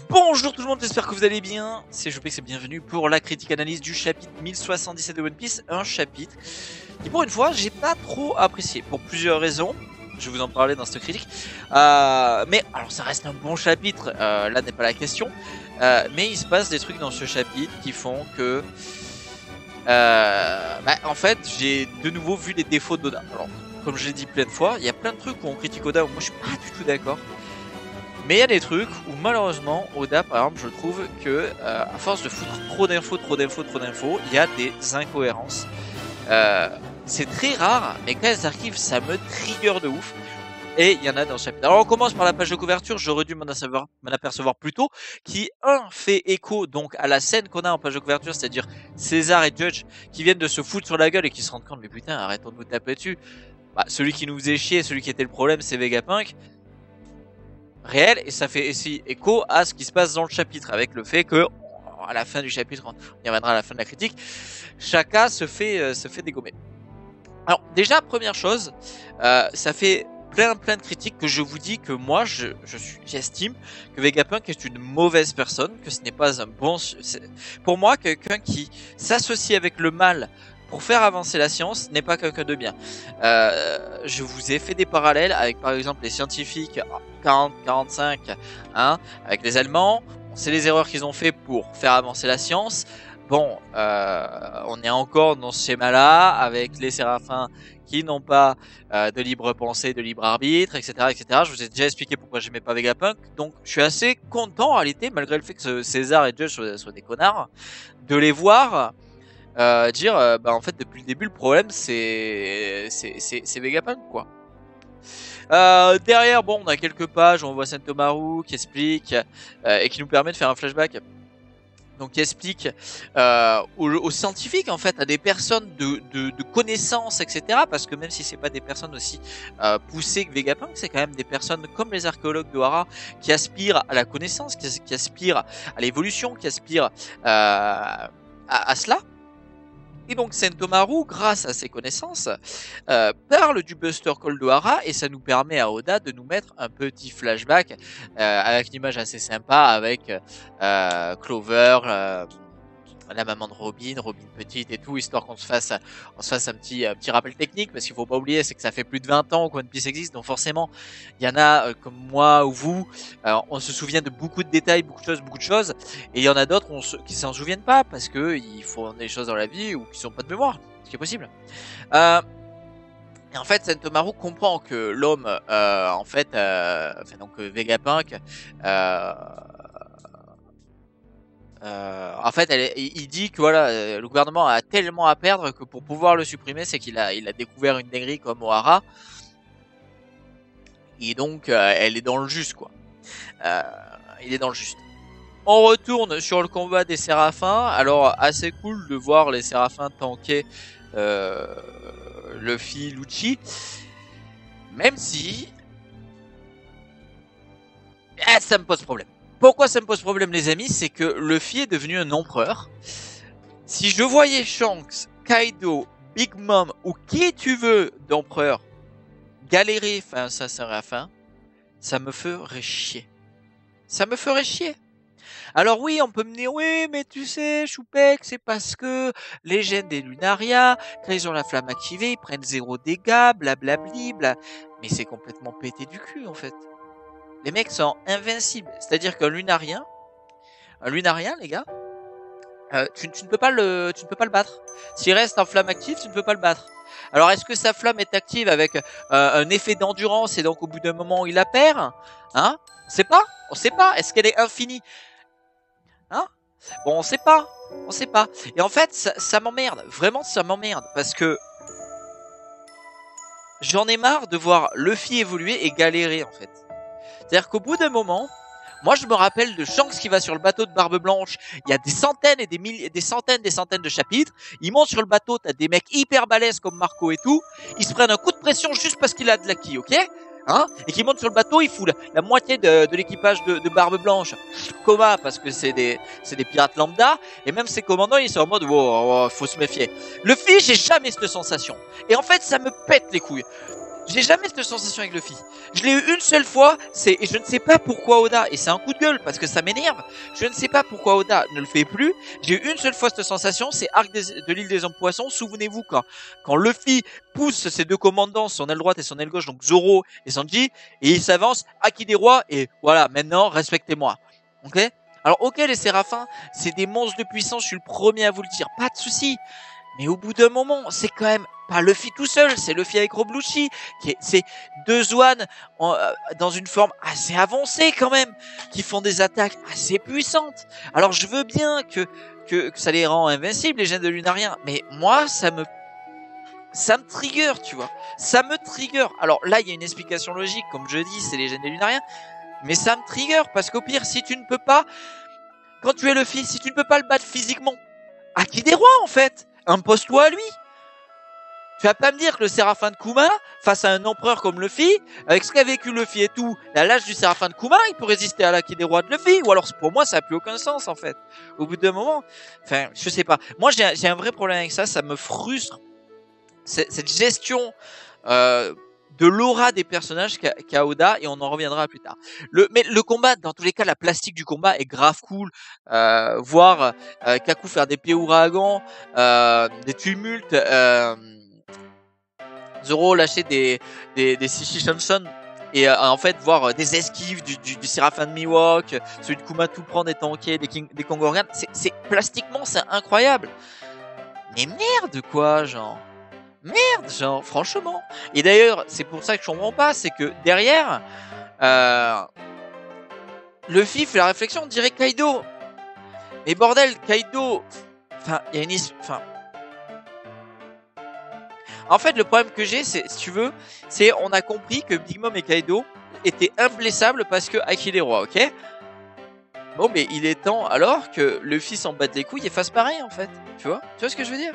Bonjour tout le monde, j'espère que vous allez bien. C'est Jopix et bienvenue pour la critique analyse du chapitre 1077 de One Piece. Un chapitre qui pour une fois j'ai pas trop apprécié pour plusieurs raisons. Je vais vous en parler dans cette critique. Mais alors ça reste un bon chapitre, là n'est pas la question. Mais il se passe des trucs dans ce chapitre qui font que... en fait j'ai de nouveau vu les défauts d'Oda. Alors comme je l'ai dit plein de fois, il y a plein de trucs où on critique Oda où moi je suis pas du tout d'accord. Mais il y a des trucs où malheureusement Oda par exemple je trouve que à force de foutre trop d'infos, il y a des incohérences. C'est très rare, mais quand elles arrivent ça me trigger de ouf. Et il y en a dans ce chapitre. Alors on commence par la page de couverture, j'aurais dû m'en apercevoir plus tôt, qui fait écho donc à la scène qu'on a en page de couverture, c'est-à-dire César et Judge qui viennent de se foutre sur la gueule et qui se rendent compte mais putain arrêtons de vous taper dessus. Bah, celui qui nous faisait chier, celui qui était le problème c'est Vegapunk. Réel, et ça fait aussi écho à ce qui se passe dans le chapitre avec le fait que à la fin du chapitre, on y reviendra à la fin de la critique, Shaka se fait dégommer. Alors déjà première chose, ça fait plein de critiques que je vous dis que moi j'estime que Vegapunk est une mauvaise personne, que ce n'est pas un bon... Pour moi quelqu'un qui s'associe avec le mal pour faire avancer la science n'est pas quelqu'un de bien. Je vous ai fait des parallèles avec par exemple les scientifiques 40-45 hein, avec les Allemands. C'est les erreurs qu'ils ont fait pour faire avancer la science. Bon, on est encore dans ce schéma-là avec les séraphins qui n'ont pas de libre pensée, de libre arbitre, etc., etc. Je vous ai déjà expliqué pourquoi j'aimais pas Vegapunk. Donc je suis assez content en réalité, malgré le fait que César et Judge soient des connards, de les voir dire bah en fait depuis le début le problème c'est Vegapunk quoi. Derrière bon on a quelques pages, on voit Sentomaru qui explique et qui nous permet de faire un flashback. Donc qui explique aux scientifiques en fait, à des personnes de connaissances etc. Parce que même si c'est pas des personnes aussi poussées que Vegapunk, c'est quand même des personnes comme les archéologues de Hara qui aspirent à la connaissance, qui aspirent à l'évolution, qui aspirent à cela. Et donc Sentomaru, grâce à ses connaissances, parle du Buster Call de Hara et ça nous permet à Oda de nous mettre un petit flashback avec une image assez sympa avec Clover, la maman de Robin petite et tout, histoire qu'on se fasse un petit rappel technique, parce qu'il faut pas oublier, c'est que ça fait plus de 20 ans que One Piece existe, donc forcément, il y en a comme moi ou vous, on se souvient de beaucoup de détails, beaucoup de choses, et il y en a d'autres qui s'en souviennent pas, parce que ils font des choses dans la vie ou qui sont pas de mémoire, ce qui est possible. Et en fait, Sentomaru comprend que l'homme, donc Vegapunk, en fait, il dit que voilà, le gouvernement a tellement à perdre que pour pouvoir le supprimer, c'est qu'il a découvert une dinguerie comme O'Hara. Et donc, elle est dans le juste, quoi. Il est dans le juste. On retourne sur le combat des séraphins. Alors, assez cool de voir les séraphins tanker Luffy, Lucci. Même si... ça me pose problème. Pourquoi ça me pose problème les amis? C'est que Luffy est devenu un empereur. Si je voyais Shanks, Kaido, Big Mom ou qui tu veux d'empereur galérer face à Séraphin, ça me ferait chier. Ça me ferait chier. Alors oui, on peut me dire, oui, mais tu sais, Choupec, c'est parce que les gènes des Lunaria, quand ils ont la flamme activée, ils prennent 0 dégâts, blablabli, bla. Mais c'est complètement pété du cul en fait. Les mecs sont invincibles. C'est-à-dire qu'un lunarien, les gars, tu ne peux pas le battre. S'il reste en flamme active, tu ne peux pas le battre. Alors, est-ce que sa flamme est active avec un effet d'endurance et donc au bout d'un moment, il la perd? Hein? On sait pas. On sait pas. Est-ce qu'elle est infinie? Hein? Bon, on sait pas. On sait pas. Et en fait, ça m'emmerde. Vraiment, ça m'emmerde. Parce que j'en ai marre de voir Luffy évoluer et galérer, en fait. C'est-à-dire qu'au bout d'un moment, moi je me rappelle de Shanks qui va sur le bateau de Barbe Blanche, il y a des centaines et des centaines de chapitres, il monte sur le bateau, t'as des mecs hyper balèzes comme Marco et tout, ils se prennent un coup de pression juste parce qu'il a de l'acquis, ok? Hein? Et qui monte sur le bateau, il fout la moitié de l'équipage de Barbe Blanche coma parce que c'est des pirates lambda, et même ses commandants ils sont en mode wow, faut se méfier. Luffy, j'ai jamais cette sensation. Et en fait ça me pète les couilles. J'ai jamais cette sensation avec Luffy. Je l'ai eu une seule fois, et je ne sais pas pourquoi Oda, et c'est un coup de gueule parce que ça m'énerve, je ne sais pas pourquoi Oda ne le fait plus. J'ai eu une seule fois cette sensation, c'est arc de l'île des hommes poissons. Souvenez-vous quand Luffy pousse ses deux commandants, son aile droite et son aile gauche, donc Zoro et Sanji, et il s'avance, Haki des rois, et voilà, maintenant respectez-moi. Ok? Alors ok, les séraphins, c'est des monstres de puissance, je suis le premier à vous le dire, pas de souci. Mais au bout d'un moment, c'est quand même pas Luffy tout seul, c'est Luffy avec Rob Lucci, c'est deux Zoan dans une forme assez avancée quand même, qui font des attaques assez puissantes. Alors je veux bien que ça les rend invincibles, les gènes de Lunarien, mais moi ça me trigger, tu vois. Ça me trigger. Alors là, il y a une explication logique, comme je dis, c'est les gènes des Lunariens, mais ça me trigger, parce qu'au pire, si tu ne peux pas, quand tu es Luffy, si tu ne peux pas le battre physiquement, Haki des rois en fait, impose-toi à lui. Tu vas pas me dire que le Séraphin de Kuma, face à un empereur comme Luffy, avec ce qu'a vécu Luffy et tout, la l'âge du Séraphin de Kuma, il peut résister à l'Haki des rois de Luffy. Ou alors pour moi, ça a plus aucun sens en fait. Au bout d'un moment, enfin, je sais pas. Moi, j'ai un vrai problème avec ça. Ça me frustre cette gestion de l'aura des personnages qu'a Oda, et on en reviendra plus tard. Mais le combat, dans tous les cas, la plastique du combat est grave cool. Voir Kaku faire des pieds ouragans, des tumultes, Zoro lâcher des Shishi Shonshon, et en fait voir des esquives du Séraphin de Mihawk, celui de Kuma tout prendre et tanker, des Kongorian, c'est plastiquement c'est incroyable. Mais merde quoi, genre. Merde, genre, franchement. Et d'ailleurs, c'est pour ça que je comprends pas, c'est que derrière, Luffy fait la réflexion, on dirait Kaido. Mais bordel, Kaido, enfin, il y a une en fait, le problème que j'ai, c'est, si tu veux, c'est on a compris que Big Mom et Kaido étaient imblessables parce que Haki des rois, ok? Bon, mais il est temps alors que Luffy s'en batte les couilles et fasse pareil, en fait. Tu vois ce que je veux dire?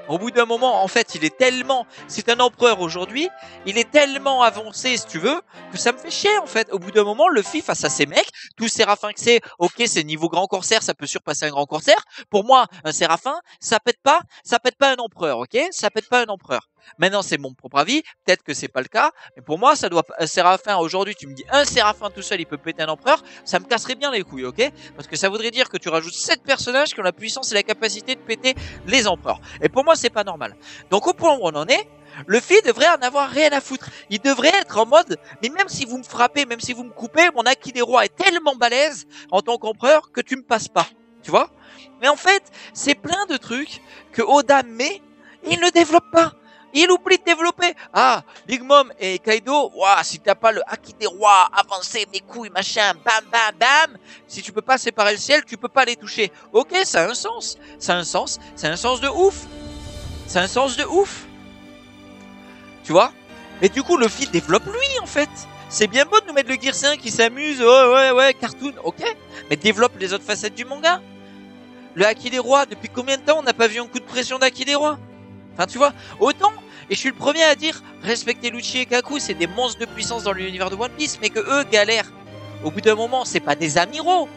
Au bout d'un moment, en fait, il est tellement... C'est un empereur aujourd'hui, il est tellement avancé, si tu veux, que ça me fait chier, en fait. Au bout d'un moment, Luffy, face à ces mecs, tous Séraphins que c'est, ok, c'est niveau grand corsaire, ça peut surpasser un grand corsaire. Pour moi, un Séraphin, ça pète pas un empereur, ok? Ça pète pas un empereur. Maintenant, c'est mon propre avis, peut-être que c'est pas le cas, mais pour moi, ça doit... Un Séraphin, aujourd'hui, tu me dis, un Séraphin tout seul, il peut péter un empereur, ça me casserait bien les couilles, ok? Parce que ça voudrait dire que tu rajoutes 7 personnages qui ont la puissance et la capacité de péter les empereurs. Et pour moi, c'est pas normal. Donc, au point où on en est, Luffy devrait en avoir rien à foutre. Il devrait être en mode, mais même si vous me frappez, même si vous me coupez, mon Haki des rois est tellement balèze en tant qu'empereur que tu me passes pas. Tu vois? Mais en fait, c'est plein de trucs que Oda met et il ne développe pas. Il oublie de développer. Ah, Big Mom et Kaido, ouah, si t'as pas le Haki des rois avancé, mes couilles, machin, bam, bam, bam, si tu peux pas séparer le ciel, tu peux pas les toucher. Ok, ça a un sens. Ça a un sens. C'est un sens de ouf. C'est un sens de ouf. Tu vois? Mais du coup, Luffy développe lui, en fait. C'est bien beau de nous mettre le Gear 5 qui s'amuse, ouais, cartoon, ok. Mais développe les autres facettes du manga. Le Haki des rois, depuis combien de temps on n'a pas vu un coup de pression d'Haki des rois? Enfin, tu vois, autant, et je suis le premier à dire, respectez Lucci et Kaku, c'est des monstres de puissance dans l'univers de One Piece, mais que eux galèrent. Au bout d'un moment, c'est pas des amiraux.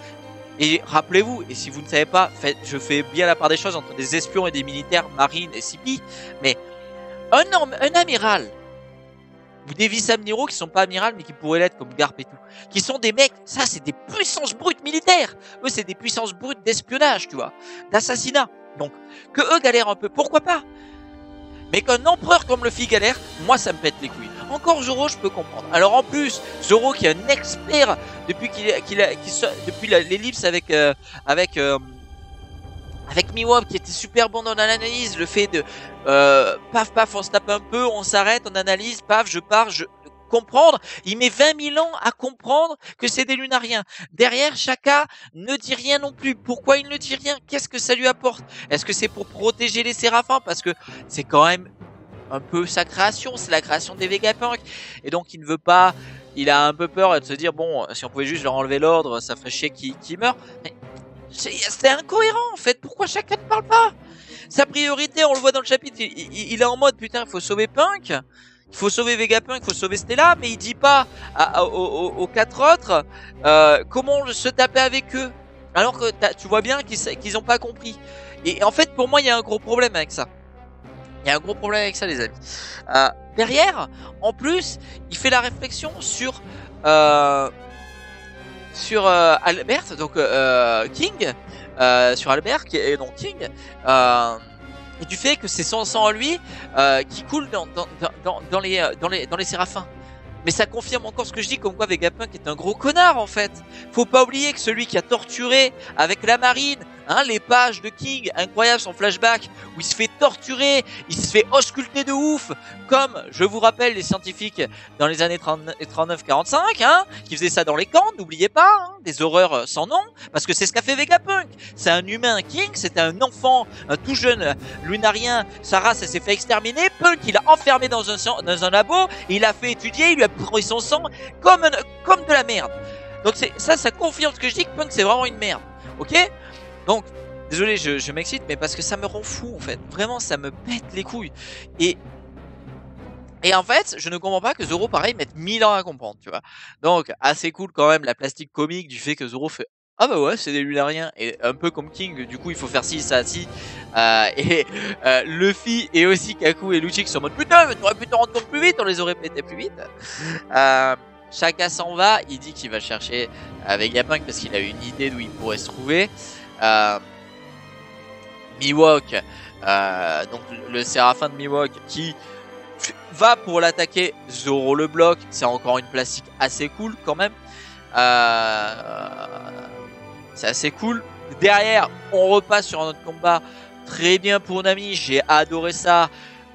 Et rappelez-vous, et si vous ne savez pas, je fais bien la part des choses entre des espions et des militaires, marines et CP, mais un amiral, ou des vice-amiraux qui sont pas amirals, mais qui pourraient l'être comme Garp et tout, qui sont des mecs, ça c'est des puissances brutes militaires. Eux, c'est des puissances brutes d'espionnage, tu vois, d'assassinat. Donc, que eux galèrent un peu, pourquoi pas? Mais qu'un empereur comme Luffy galère, moi ça me pète les couilles. Encore Zoro, je peux comprendre. Alors en plus, Zoro qui est un expert depuis depuis l'ellipse avec Mihawk, qui était super bon dans l'analyse, le fait de paf, on se tape un peu, on s'arrête, on analyse, paf, je pars, comprendre. Il met 20 000 ans à comprendre que c'est des lunariens. Derrière, Shaka ne dit rien non plus. Pourquoi il ne dit rien? Qu'est-ce que ça lui apporte? Est-ce que c'est pour protéger les séraphins? Parce que c'est quand même un peu sa création, c'est la création des Vegapunk. Et donc il ne veut pas, il a un peu peur de se dire, bon, si on pouvait juste leur enlever l'ordre, ça ferait chier qu'ils meurent. Mais c'est incohérent en fait. Pourquoi Shaka ne parle pas? Sa priorité, on le voit dans le chapitre, il est en mode, putain, il faut sauver Punk. Il faut sauver Vegapunk, il faut sauver Stella, mais il dit pas aux 4 autres comment se taper avec eux. Alors que tu vois bien qu'ils ont pas compris. Et en fait, pour moi, il y a un gros problème avec ça. Il y a un gros problème avec ça, les amis. Derrière, en plus, il fait la réflexion sur Albert, donc King, sur Albert et donc King, et du fait que c'est son sang à lui qui coule dans les séraphins. Mais ça confirme encore ce que je dis, comme quoi Vegapunk est un gros connard en fait. Faut pas oublier que celui qui a torturé avec la marine, hein, les pages de King, incroyable son flashback, où il se fait torturer, il se fait ausculter de ouf, comme, je vous rappelle, les scientifiques dans les années 39-45, hein, qui faisaient ça dans les camps, n'oubliez pas, hein, des horreurs sans nom, parce que c'est ce qu'a fait Vegapunk. C'est un humain. King, c'était un enfant, un tout jeune lunarien, sa race elle s'est fait exterminer, Punk il l'a enfermé dans un labo, et il a fait étudier, il lui a pris son sang comme de la merde. Donc ça confirme ce que je dis, que Punk c'est vraiment une merde. Ok? Donc, désolé, je m'excite, mais parce que ça me rend fou en fait. Vraiment, ça me pète les couilles. Et en fait, je ne comprends pas que Zoro, pareil, mette 1000 ans à comprendre, tu vois. Donc, assez cool quand même la plastique comique du fait que Zoro fait ah bah ouais, c'est des lunariens. Et un peu comme King, du coup, il faut faire ci, ça, ci. Luffy et aussi Kaku et Lucci qui sont en mode putain, mais t'aurais pu te rendre compte plus vite, on les aurait pété plus vite. Shaka s'en va, il dit qu'il va chercher Vegapunk parce qu'il a une idée d'où il pourrait se trouver. Mihawk, donc le séraphin de Mihawk qui va pour l'attaquer, Zoro le bloque, c'est encore une plastique assez cool quand même. C'est assez cool. Derrière, on repasse sur un autre combat. Très bien pour Nami, j'ai adoré ça.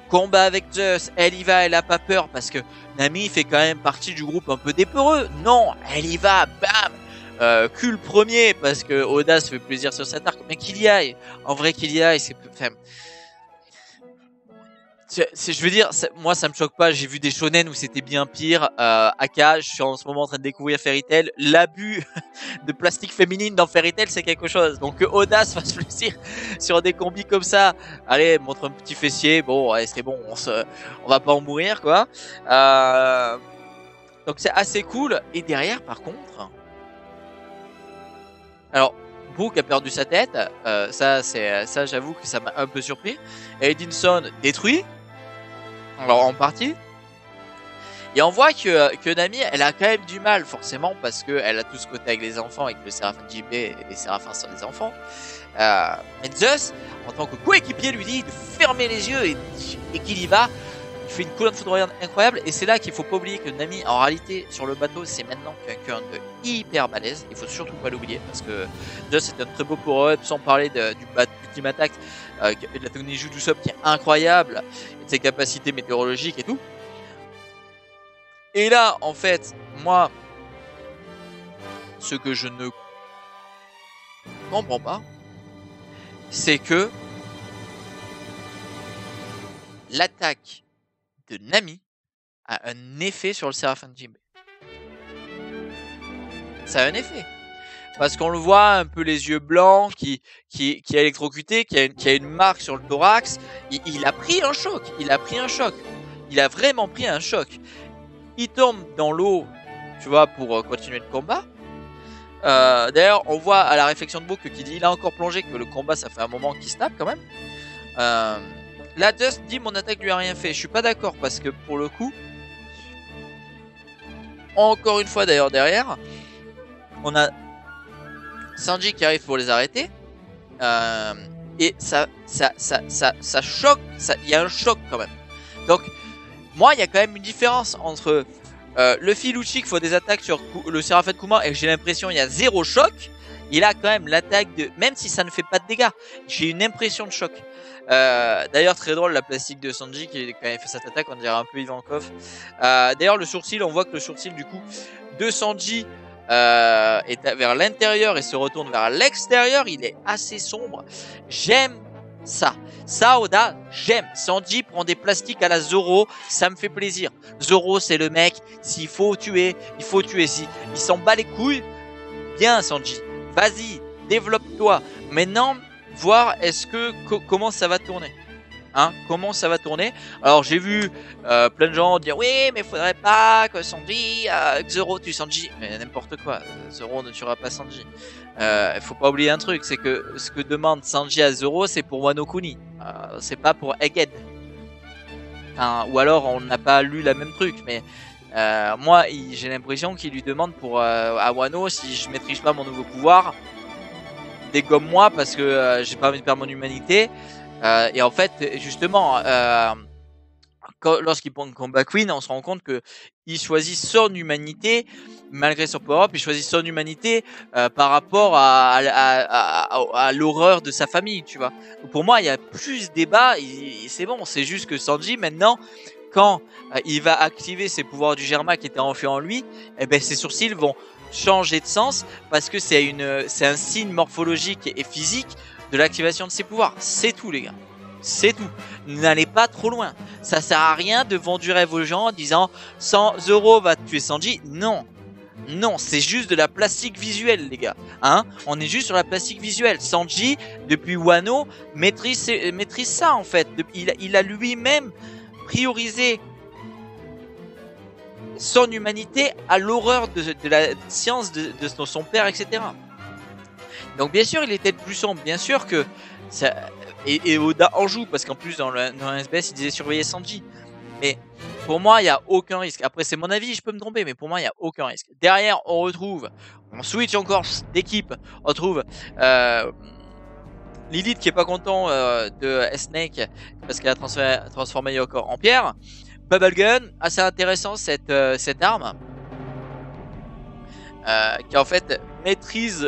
Combat avec Zeus, elle y va, elle a pas peur parce que Nami fait quand même partie du groupe un peu d'épeureux. Non, elle y va, bam, cul le premier parce que Oda se fait plaisir sur cet arc. Mais qu'il y aille, en vrai qu'il y aille, c'est enfin, je veux dire, moi ça me choque pas, j'ai vu des shonen où c'était bien pire. Aka, je suis en ce moment en train de découvrir Fairy Tail. L'abus de plastique féminine dans Fairy Tail, c'est quelque chose. Donc que Oda se fasse plaisir sur des combis comme ça. Allez, montre un petit fessier, bon, ouais, c'est bon, on va pas en mourir, quoi. Donc c'est assez cool. Et derrière, par contre... Alors, Brook a perdu sa tête. Ça, j'avoue que ça m'a un peu surpris. Edinson détruit. Alors en partie. Et on voit que Nami, elle a quand même du mal, forcément, parce qu'elle a tout ce côté avec les enfants, avec le Séraphin JB et les Séraphins sont des enfants. Mais Zeus, en tant que coéquipier, lui dit de fermer les yeux et qu'il y va. Il fait une colonne foudroyante incroyable. Et c'est là qu'il faut pas oublier que Nami, en réalité, sur le bateau, c'est maintenant quelqu'un de hyper balèze. Il faut surtout pas l'oublier, parce que Zeus c'est un très beau pour eux, sans parler du Team Attack, de la technologie Jutsu qui est incroyable, et de ses capacités météorologiques et tout. Et là, en fait, moi, ce que je ne comprends pas, c'est que l'attaque de Nami a un effet sur le Séraphin de Jinbe. Ça a un effet. Parce qu'on le voit un peu les yeux blancs, qui est électrocuté, qui a une marque sur le thorax. Il a pris un choc. Il a vraiment pris un choc. Il tombe dans l'eau, tu vois, pour continuer le combat. D'ailleurs, on voit à la réflexion de Book qui dit il a encore plongé, que le combat, ça fait un moment qu'il se tape quand même. Là, Dust dit mon attaque lui a rien fait. Je suis pas d'accord parce que pour le coup, encore une fois d'ailleurs derrière, on a Sanji qui arrive pour les arrêter. Et ça choque. Il y a un choc quand même. Donc, moi, il y a quand même une différence entre Luffy Lucci qui fait des attaques sur le Séraphin de Kuma et j'ai l'impression il y a zéro choc. Il a quand même l'attaque de... Même si ça ne fait pas de dégâts, j'ai une impression de choc. D'ailleurs, très drôle la plastique de Sanji qui quand il fait cette attaque, on dirait un peu Ivankov. D'ailleurs, le sourcil, on voit que le sourcil du coup de Sanji est vers l'intérieur et se retourne vers l'extérieur. Il est assez sombre. J'aime ça. Ça, Oda, j'aime. Sanji prend des plastiques à la Zoro, ça me fait plaisir. Zoro, c'est le mec, s'il faut tuer, il faut tuer. Si il s'en bat les couilles, bien Sanji. Vas-y, développe-toi. Maintenant, voir est-ce que comment ça va tourner. Hein, comment ça va tourner. Alors j'ai vu plein de gens dire oui mais faudrait pas que Sanji que Zoro tue Sanji. Mais n'importe quoi, Zoro ne tuera pas Sanji. Faut pas oublier un truc, c'est que ce que demande Sanji à Zoro c'est pour Wano Kuni, c'est pas pour Egghead. Enfin, ou alors on n'a pas lu la même truc, mais moi j'ai l'impression qu'il lui demande à Wano, si je maîtrise pas mon nouveau pouvoir, dégomme-moi parce que j'ai pas envie de perdre mon humanité. Et en fait, justement, lorsqu'il prend combat Queen, on se rend compte que il choisit son humanité malgré son power-up. Il choisit son humanité par rapport à l'horreur de sa famille, tu vois. Pour moi, il y a plus débat. C'est bon, c'est juste que Sanji maintenant, quand il va activer ses pouvoirs du Germa qui étaient enfouis en lui, eh ben ses sourcils vont changer de sens parce que c'est un signe morphologique et physique de l'activation de ses pouvoirs. C'est tout, les gars. C'est tout. N'allez pas trop loin. Ça sert à rien de vendre du rêve aux gens en disant 100 € va tuer Sanji. Non. Non, c'est juste de la plastique visuelle, les gars. Hein, on est juste sur la plastique visuelle. Sanji, depuis Wano, maîtrise ça, en fait. Il a lui-même priorisé son humanité à l'horreur de la science de son père, etc. Donc, bien sûr, il était plus sombre. Bien sûr que ça... Et Oda en joue, parce qu'en plus dans le SBS il disait surveiller Sanji. Mais pour moi il n'y a aucun risque. Après c'est mon avis, je peux me tromper, mais pour moi il n'y a aucun risque. Derrière on switch encore d'équipe, on retrouve Lilith qui est pas content de S-Snake parce qu'elle a transformé Yoko en pierre. Bubble Gun, assez intéressant cette arme qui en fait maîtrise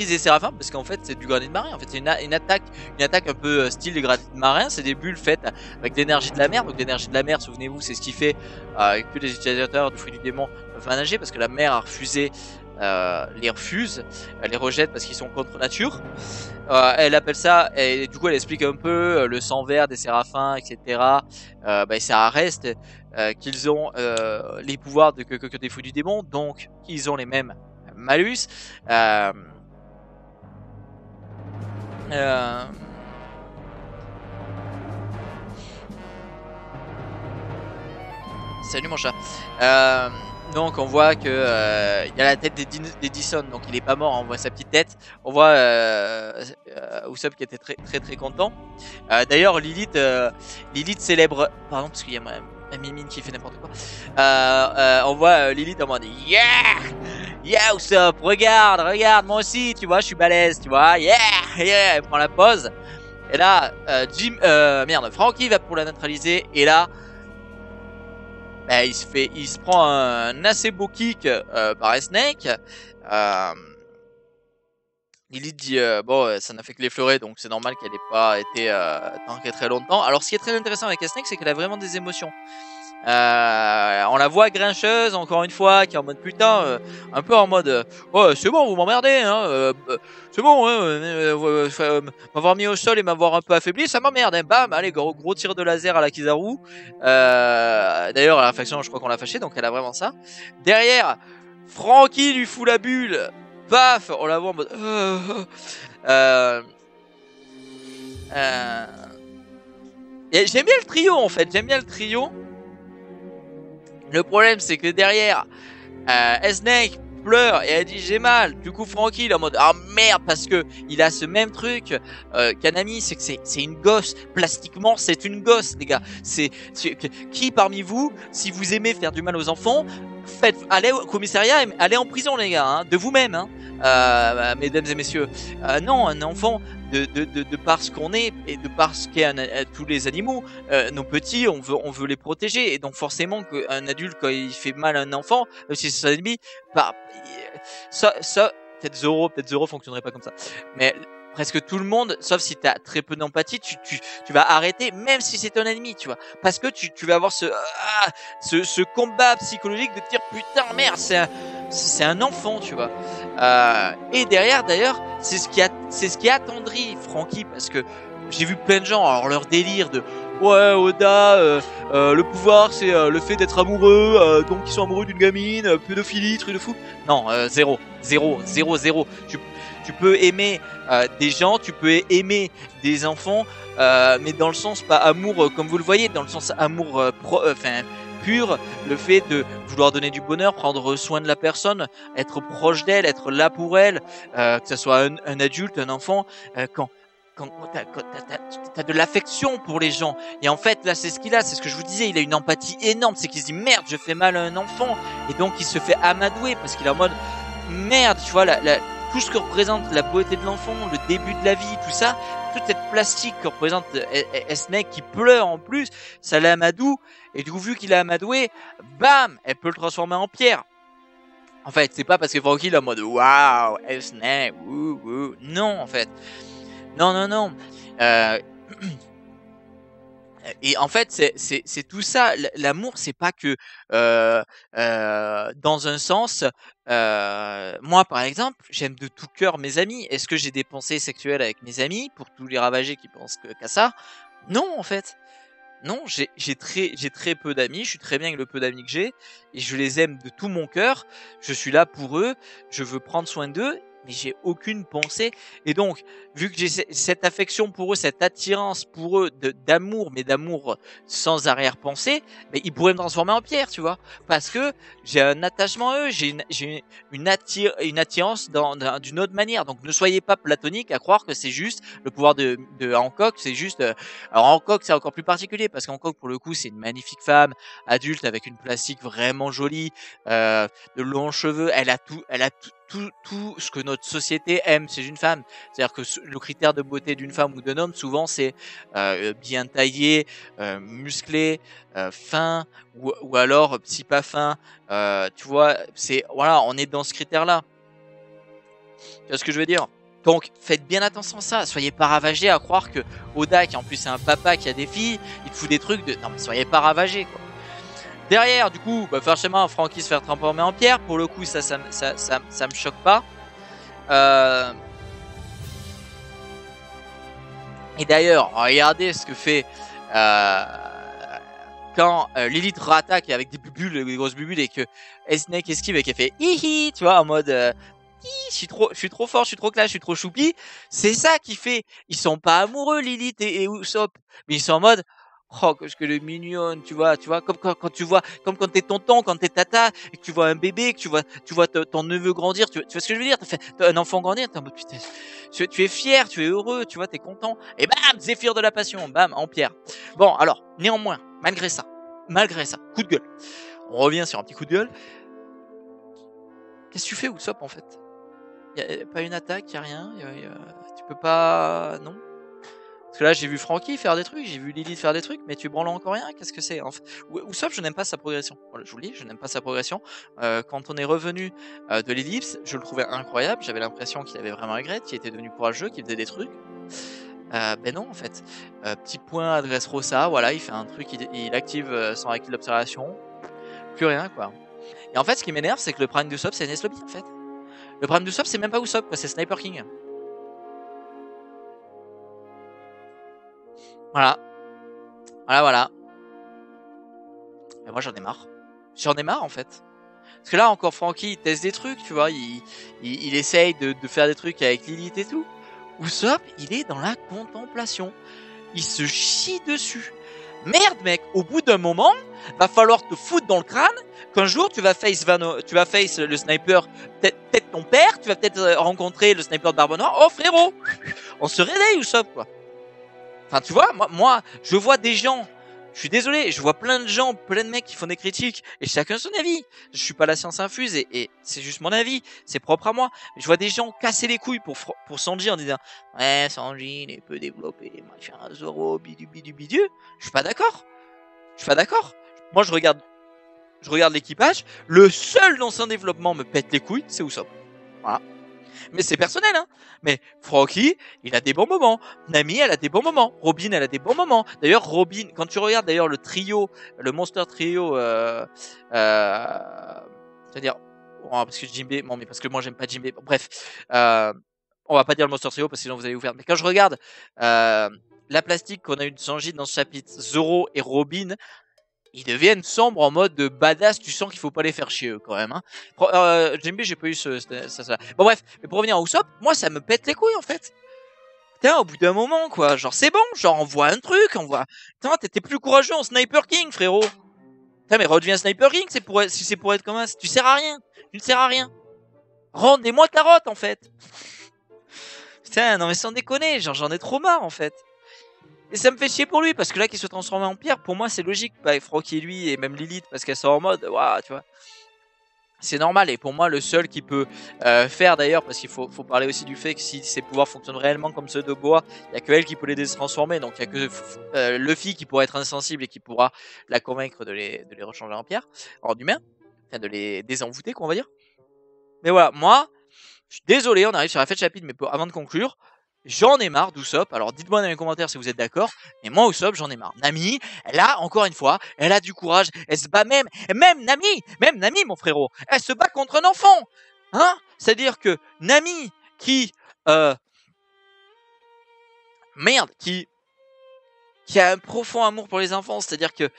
des séraphins, parce qu'en fait c'est du granit de marin. En fait c'est une attaque un peu style des granit de marin. C'est des bulles faites avec l'énergie de la mer. Donc l'énergie de la mer, souvenez-vous, c'est ce qui fait que les utilisateurs du fruit du démon peuvent manager, parce que la mer a refusé, les refuse, elle les rejette parce qu'ils sont contre nature. Elle appelle ça, et du coup elle explique un peu le sang vert des séraphins, etc. Ça reste qu'ils ont les pouvoirs que des fruits du démon, donc ils ont les mêmes malus. Salut mon chat. Donc on voit que il y a la tête d'Edison, donc il est pas mort. On voit sa petite tête. On voit Usopp qui était très content. D'ailleurs Lilith célèbre. Pardon, parce qu'il y a ma mimine qui fait n'importe quoi. On voit Lilith en mode yeah. Yeah Usopp, regarde, moi aussi, tu vois, je suis balèze, tu vois, yeah, elle prend la pause. Et là, Franky va pour la neutraliser, et là, il se prend un assez beau kick par S-Snake. Lilith dit, ça n'a fait que l'effleurer, donc c'est normal qu'elle n'ait pas été tankée très longtemps. Alors ce qui est très intéressant avec S-Snake, c'est qu'elle a vraiment des émotions. On la voit grincheuse encore une fois, qui est en mode putain, un peu en mode ouais c'est bon, vous m'emmerdez, hein, c'est bon, m'avoir mis au sol et m'avoir un peu affaibli, ça m'emmerde, hein. Bam, allez, gros tir de laser à la Kizaru. D'ailleurs à la faction je crois qu'on l'a fâché, donc elle a vraiment ça. Derrière, Franky lui fout la bulle, paf, on la voit en mode j'aime bien le trio en fait, Le problème c'est que derrière S-Snake pleure et elle dit j'ai mal. Du coup Franky il est en mode ah merde, parce que il a ce même truc qu'Anami, c'est que c'est une gosse. Plastiquement c'est une gosse, les gars. Qui parmi vous, si vous aimez faire du mal aux enfants, allez au commissariat, allez en prison les gars, hein, de vous-même, hein, mesdames et messieurs. Non, un enfant de par ce qu'on est et de par ce qu'est tous les animaux, nos petits, on veut les protéger, et donc forcément qu'un adulte quand il fait mal à un enfant, si c'est son ennemi, ça peut-être Zoro fonctionnerait pas comme ça, mais presque tout le monde, sauf si t'as très peu d'empathie, tu vas arrêter même si c'est ton ennemi, tu vois, parce que tu vas avoir ce combat psychologique de te dire putain merde, c'est un enfant, tu vois. Et derrière d'ailleurs c'est ce qui attendrit Franky, parce que j'ai vu plein de gens, alors leur délire de ouais Oda, le pouvoir c'est le fait d'être amoureux, donc ils sont amoureux d'une gamine, pédophilie, truc de fou. Non, zéro. Tu peux aimer des gens, tu peux aimer des enfants, mais dans le sens pas amour comme vous le voyez, dans le sens amour pur, le fait de vouloir donner du bonheur, prendre soin de la personne, être proche d'elle, être là pour elle, que ce soit un adulte, un enfant, quand t'as de l'affection pour les gens. Et en fait, là, c'est ce qu'il a, c'est ce que je vous disais, il a une empathie énorme, c'est qu'il se dit merde, je fais mal à un enfant, et donc il se fait amadouer parce qu'il est en mode merde, tu vois, tout ce que représente la beauté de l'enfant, le début de la vie, tout ça, toute cette plastique que représente Snake qui pleure en plus, ça l'amadoue, et du coup, vu qu'il a amadoué, bam, elle peut le transformer en pierre. En fait, c'est pas parce que Franky il est en mode waouh, Snake, wouh, wouh. Non, en fait. Non, non, non. Et en fait, c'est tout ça. L'amour, c'est pas que dans un sens. Moi, par exemple, j'aime de tout cœur mes amis. Est-ce que j'ai des pensées sexuelles avec mes amis pour tous les ravagés qui pensent qu'à ça? Non, en fait. Non, j'ai très peu d'amis. Je suis très bien avec le peu d'amis que j'ai et je les aime de tout mon cœur. Je suis là pour eux. Je veux prendre soin d'eux. Mais j'ai aucune pensée. Et donc, vu que j'ai cette affection pour eux, cette attirance pour eux, d'amour, mais d'amour sans arrière-pensée, mais ils pourraient me transformer en pierre, tu vois. Parce que j'ai un attachement à eux, j'ai une attirance d'une autre manière. Donc, ne soyez pas platonique à croire que c'est juste le pouvoir de Hancock, c'est juste... alors, Hancock, c'est encore plus particulier, parce qu'Hancock, pour le coup, c'est une magnifique femme, adulte, avec une plastique vraiment jolie, de longs cheveux, elle a tout ce que notre société aime chez une femme. C'est-à-dire que le critère de beauté d'une femme ou d'un homme, souvent, c'est bien taillé, musclé, fin, ou alors, si pas fin, tu vois, voilà, on est dans ce critère-là. Tu vois ce que je veux dire? Donc, faites bien attention à ça. Soyez pas ravagés à croire que Oda, qui en plus c'est un papa qui a des filles, il te fout des trucs de... Non, mais soyez pas ravagés, quoi. Derrière, du coup, forcément, Franky se faire transformer en pierre. Pour le coup, ça me choque pas. Et d'ailleurs, regardez ce que fait quand Lilith rattaque avec des bubules, des grosses bubules, et que Snake esquive et qu'elle fait hihi, tu vois, en mode je suis trop fort, je suis trop classe, je suis trop choupi. C'est ça qui fait. Ils sont pas amoureux, Lilith et Usopp, mais ils sont en mode oh, qu'est-ce que le mignonne, tu vois, comme quand tu vois, comme quand t'es tonton, quand t'es tata, et que tu vois un bébé, que tu vois ton neveu grandir, tu vois ce que je veux dire, t'as un enfant grandir, t'es en mode putain, tu es fier, tu es heureux, tu vois, t'es content, et bam, Zéphyr de la passion, bam, en pierre. Bon, alors, néanmoins, malgré ça, coup de gueule, on revient sur un petit coup de gueule. Qu'est-ce que tu fais, Usopp, en fait? Y a pas une attaque, y a rien, tu peux pas, non? Parce que là, j'ai vu Franky faire des trucs, j'ai vu Lilith faire des trucs, mais tu branles encore rien. Qu'est-ce que c'est? Usopp, je n'aime pas sa progression. Voilà, je vous le dis, je n'aime pas sa progression. Quand on est revenu de l'ellipse, je le trouvais incroyable. J'avais l'impression qu'il avait vraiment regret, qu'il était devenu courageux, qu'il faisait des trucs. Ben non, en fait. Petit point à Dressrosa, voilà, il fait un truc, il active son acquis d'observation. Plus rien, quoi. Et en fait, ce qui m'énerve, c'est que le prime d'Usopp, c'est Enies Lobby, en fait. Le prime d'Usopp, c'est même pas Usopp, quoi, c'est Sniper King. Voilà. Voilà. Et moi, j'en ai marre. J'en ai marre, en fait. Parce que là, encore, Franky, il teste des trucs, tu vois. Il essaye de faire des trucs avec Lilith et tout. Usopp, il est dans la contemplation. Il se chie dessus. Merde, mec, au bout d'un moment, va falloir te foutre dans le crâne qu'un jour, tu vas face le sniper, peut-être ton père, tu vas peut-être rencontrer le sniper de Barbe Noire. Oh, frérot, on se réveille, Usopp, quoi. Enfin, tu vois, moi, je vois des gens, je suis désolé, je vois plein de gens, plein de mecs qui font des critiques, et chacun son avis. Je suis pas la science infuse, et c'est juste mon avis, c'est propre à moi. Je vois des gens casser les couilles pour Sanji en disant « Ouais, Sanji, il est peu développé, machin, Zoro, bidu. » Je suis pas d'accord. Moi, je regarde l'équipage, le seul dans son développement me pète les couilles, c'est Usopp. Voilà. Mais c'est personnel, hein. Mais Franky, il a des bons moments. Nami, elle a des bons moments. Robin, elle a des bons moments. D'ailleurs, Robin, quand tu regardes d'ailleurs le trio, le Monster Trio, c'est-à-dire, oh, parce que Jinbei, bon, mais parce que moi j'aime pas Jinbei. Bref, on va pas dire le Monster Trio parce que sinon vous allez vous faire. Mais quand je regarde la plastique qu'on a eu de Sanji dans ce chapitre, Zoro et Robin, ils deviennent sombres en mode de badass, tu sens qu'il faut pas les faire chier eux quand même, hein. Jinbei, j'ai pas eu ça. Bon bref, mais pour revenir à Usopp, moi ça me pète les couilles en fait. Putain, au bout d'un moment quoi, genre c'est bon, genre on voit un truc, Putain, t'étais plus courageux en Sniper King, frérot. Putain, mais redeviens Sniper King, si c'est pour être comme ça, tu sers à rien, tu ne sers à rien. Rendez-moi carotte en fait. Putain, non mais sans déconner, genre j'en ai trop marre en fait. Et ça me fait chier pour lui, parce que là qu'il se transforme en pierre, pour moi c'est logique. Bah, Froki et lui, et même Lilith, parce qu'elle sort en mode, waouh, tu vois. C'est normal, et pour moi le seul qui peut faire d'ailleurs, parce qu'il faut parler aussi du fait que si ses pouvoirs fonctionnent réellement comme ceux de Boa, il n'y a que elle qui peut les détransformer, donc il n'y a que Luffy qui pourra être insensible et qui pourra la convaincre de les rechanger en pierre, en humain, enfin de les désenvoûter, qu'on va dire. Mais voilà, moi, je suis désolé, on arrive sur la fin de chapitre, mais avant de conclure, j'en ai marre d'Usopp. Alors dites-moi dans les commentaires si vous êtes d'accord, mais moi Usopp, j'en ai marre. Nami, elle a encore une fois, elle a du courage, elle se bat même Nami mon frérot, elle se bat contre un enfant. Hein? C'est-à-dire que Nami qui qui a un profond amour pour les enfants, c'est-à-dire que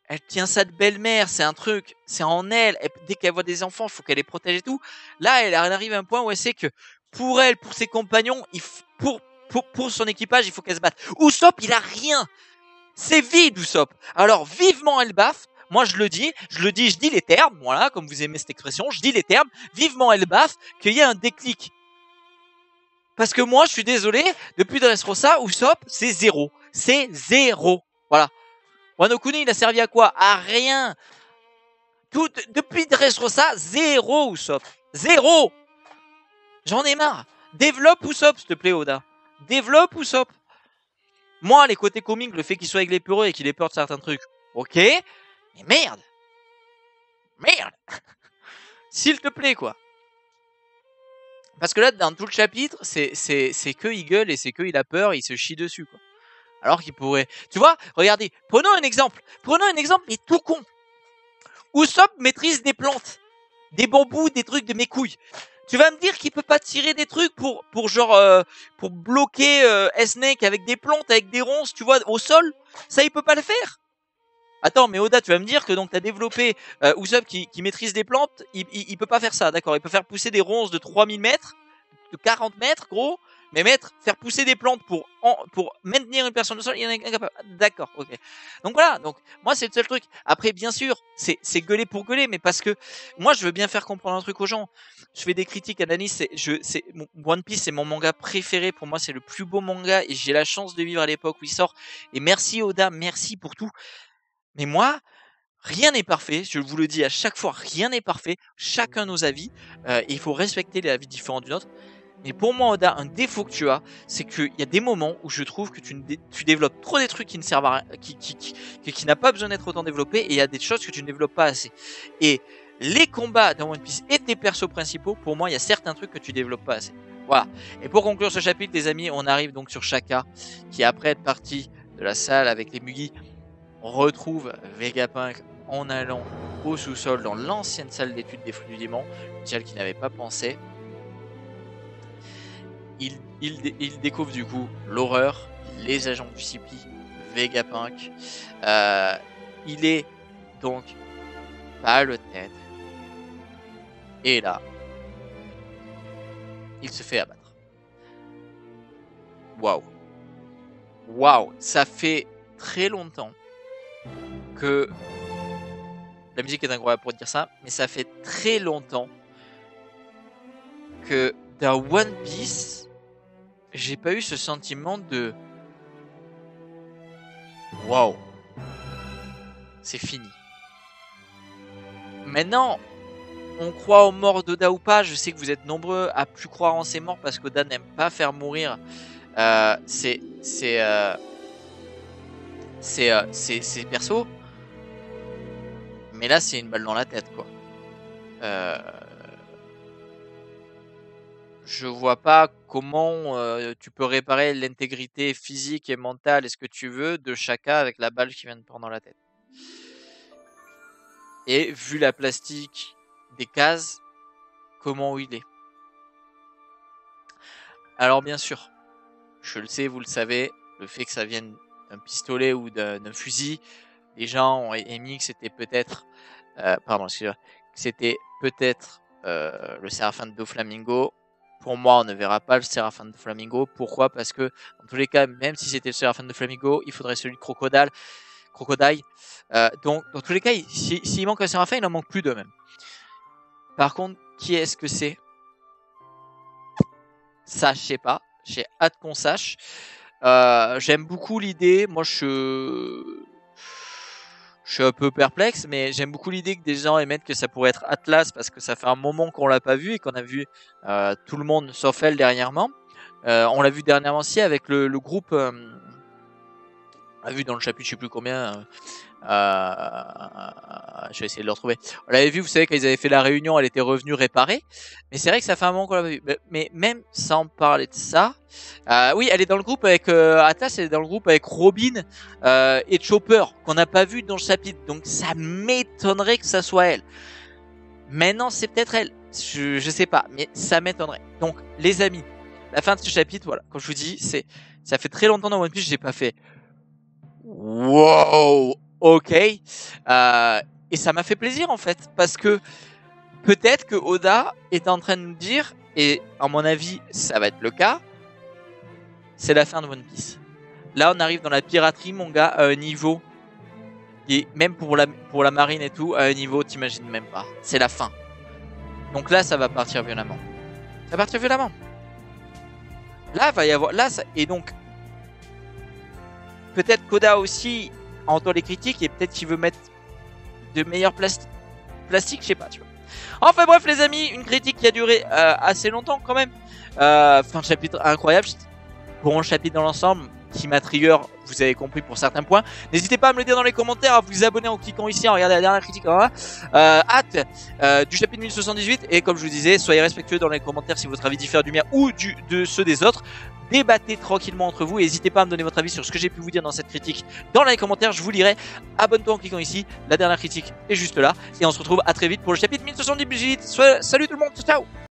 elle tient ça de belle-mère, c'est un truc, c'est en elle. Dès qu'elle voit des enfants, il faut qu'elle les protège et tout. Là, elle arrive à un point où elle sait que pour elle, pour ses compagnons, pour son équipage, il faut qu'elle se batte. Usopp, il a rien. C'est vide, Usopp. Alors, vivement elle baffe. Moi, je dis les termes, voilà, comme vous aimez cette expression, je dis les termes. Vivement elle baffe, qu'il y ait un déclic. Parce que moi, je suis désolé, depuis Dressrosa, Usopp, c'est zéro. C'est zéro. Voilà. Wano Kuni, il a servi à quoi? À rien. Depuis Dressrosa, zéro Usopp. Zéro. J'en ai marre. Développe Usopp, s'il te plaît, Oda. Développe Usopp. Moi, les côtés comiques, le fait qu'il soit avec les peureux et qu'il ait peur de certains trucs, ok. Mais merde. Merde. S'il te plaît, quoi. Parce que là, dans tout le chapitre, c'est que il gueule et c'est que il a peur et il se chie dessus, quoi. Alors qu'il pourrait... Tu vois, regardez, prenons un exemple, mais tout con. Usopp maîtrise des plantes, des bambous, des trucs de mes couilles. Tu vas me dire qu'il peut pas tirer des trucs pour bloquer S-Snake avec des plantes, avec des ronces, tu vois, au sol? Ça, il peut pas le faire. Attends, mais Oda, tu vas me dire que donc t'as développé Usopp qui maîtrise des plantes, il peut pas faire ça, d'accord? Il peut faire pousser des ronces de 3000 mètres, de 40 mètres, gros. Mais faire pousser des plantes pour maintenir une personne au sol, il y en a incapable. D'accord, ok. Donc voilà, donc moi c'est le seul truc. Après, bien sûr, c'est gueuler pour gueuler, mais parce que moi je veux bien faire comprendre un truc aux gens. Je fais des critiques, analyses. One Piece, c'est mon manga préféré. Pour moi, c'est le plus beau manga et j'ai la chance de vivre à l'époque où il sort. Et merci Oda, merci pour tout. Mais moi, rien n'est parfait, je vous le dis à chaque fois, rien n'est parfait, chacun nos avis, et il faut respecter les avis différents du nôtre. Mais pour moi, Oda, un défaut que tu as, c'est qu'il y a des moments où je trouve que tu développes trop des trucs qui ne servent à rien, qui n'a pas besoin d'être autant développé, et il y a des choses que tu ne développes pas assez. Et les combats dans One Piece et tes persos principaux, pour moi, il y a certains trucs que tu développes pas assez. Voilà. Et pour conclure ce chapitre, les amis, on arrive donc sur Shaka, qui après être parti de la salle avec les Mugi, retrouve Vegapunk en allant au sous-sol dans l'ancienne salle d'études des flux du démon, une salle qui n'avait pas pensé. Il découvre du coup l'horreur, les agents du CP, Vegapunk. Il est donc pas le tête. Et là, il se fait abattre. Waouh. Waouh, ça fait très longtemps que la musique est incroyable pour dire ça, mais ça fait très longtemps que dans One Piece, j'ai pas eu ce sentiment de waouh, c'est fini. Maintenant, on croit aux morts d'Oda ou pas. Je sais que vous êtes nombreux à plus croire en ses morts parce qu'Oda n'aime pas faire mourir ses persos. Mais là, c'est une balle dans la tête, quoi. Je vois pas comment tu peux réparer l'intégrité physique et mentale et ce que tu veux de Shaka avec la balle qui vient de prendre dans la tête. Et vu la plastique des cases, comment il est. Alors bien sûr, je le sais, vous le savez, le fait que ça vienne d'un pistolet ou d'un fusil, les gens ont émis que c'était peut-être le Séraphin de Doflamingo. Pour moi, on ne verra pas le Séraphin de Flamingo. Pourquoi? Parce que, dans tous les cas, même si c'était le Séraphin de Flamingo, il faudrait celui de Crocodile. Donc, dans tous les cas, s'il manque un Séraphin, il en manque plus deux même. Par contre, qui est-ce que c'est? Ça, je sais pas. J'ai hâte qu'on sache. J'aime beaucoup l'idée. Moi, je suis un peu perplexe, mais j'aime beaucoup l'idée que des gens émettent que ça pourrait être Atlas parce que ça fait un moment qu'on l'a pas vu et qu'on a vu tout le monde sauf elle dernièrement. On l'a vu dernièrement aussi avec le groupe. On l'a vu dans le chapitre, je sais plus combien. Je vais essayer de le retrouver. On l'avait vu, vous savez, quand ils avaient fait la réunion, elle était revenue réparer. Mais c'est vrai que ça fait un moment qu'on l'a vu. Mais même sans parler de ça, oui, elle est dans le groupe avec Atlas, elle est dans le groupe avec Robin et Chopper qu'on n'a pas vu dans le chapitre. Donc ça m'étonnerait que ça soit elle. Maintenant, c'est peut-être elle. Je sais pas, mais ça m'étonnerait. Donc, les amis, la fin de ce chapitre, voilà. Comme je vous dis, ça fait très longtemps dans One Piece, j'ai pas fait. Wow, ok. Et ça m'a fait plaisir en fait, parce que peut-être que Oda est en train de nous dire, et à mon avis, ça va être le cas, c'est la fin de One Piece. Là, on arrive dans la piraterie, mon gars, à un niveau, et même pour la marine et tout, à un niveau, t'imagines même pas. C'est la fin. Donc là, ça va partir violemment. Ça va partir violemment. Là, va y avoir, là, et donc, peut-être qu'Oda aussi entend les critiques et peut-être qu'il veut mettre de meilleurs plastiques, je sais pas, tu vois. Enfin bref les amis, une critique qui a duré assez longtemps quand même. Fin de chapitre incroyable. Bon chapitre dans l'ensemble qui m'a trigger, vous avez compris pour certains points. N'hésitez pas à me le dire dans les commentaires, à vous abonner en cliquant ici, en regardant la dernière critique. Hâte du chapitre 1078 et comme je vous disais, soyez respectueux dans les commentaires si votre avis diffère du mien ou de ceux des autres. Débattez tranquillement entre vous et n'hésitez pas à me donner votre avis sur ce que j'ai pu vous dire dans cette critique dans les commentaires, je vous lirai. Abonne-toi en cliquant ici, la dernière critique est juste là et on se retrouve à très vite pour le chapitre 1078. Salut tout le monde, ciao.